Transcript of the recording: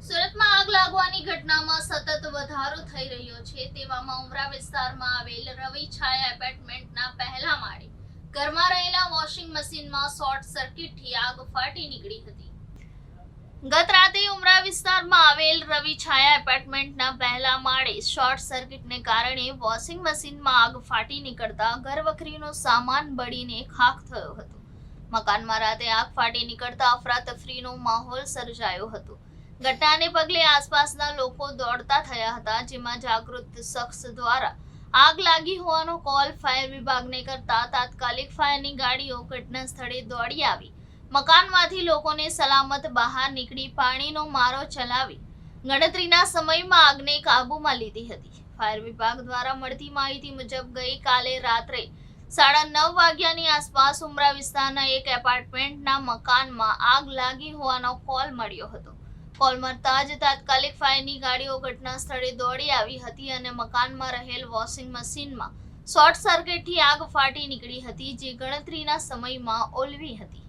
સુરતમાં આગ લાગવાની ઘટનામાં સતત વધારો થઈ રહ્યો છે તેવામાં ઉમરા વિસ્તારમાં આવેલ રવિ છાયા એપાર્ટમેન્ટના પહેલા માળે ઘરમાં રહેલા વોશિંગ મશીનમાં શોર્ટ સર્કિટથી આગ ફાટી નીકળી હતી। ગત રાતે ઉમરા વિસ્તારમાં આવેલ રવિ છાયા એપાર્ટમેન્ટના પહેલા માળે શોર્ટ સર્કિટને કારણે વોશિંગ મશીનમાં આગ ફાટી નીકળતા ઘરવખરીનો સામાન બળીને ખાખ થયો હતો। મકાનમાં રાતે આગ ફાટી નીકળતા અફરાતફરીનો માહોલ સર્જાયો હતો। ઘટનાને પગલે આસપાસના લોકો દોડતા થયા હતા, જેમાં જાગૃત શખ્સ દ્વારા આગ લાગી હોવાનો કોલ ફાયર વિભાગને કરતા તાત્કાલિક ફાયરની ગાડીઓ ઘટના સ્થળે દોડી આવી મકાનમાંથી લોકોને સલામત બહાર નીકળી પાણીનો મારો ચલાવી ગણતરીના સમયમાં આગને કાબૂમાં લીધી હતી। ફાયર વિભાગ દ્વારા મળતી માહિતી મુજબ ગઈકાલે રાત્રે 9:30 વાગ્યાની આસપાસ ઉમરા વિસ્તારના એક એપાર્ટમેન્ટના મકાનમાં આગ લાગી હોવાનો કોલ મળ્યો હતો। કોલ મળતા જ તાત્કાલિક ફાયરની ગાડીઓ ઘટના સ્થળે દોડી આવી હતી અને મકાનમાં રહેલ વોશિંગ મશીનમાં શોર્ટ સર્કિટથી આગ ફાટી નીકળી હતી, જે ગણતરીના સમયમાં ઓલવી હતી।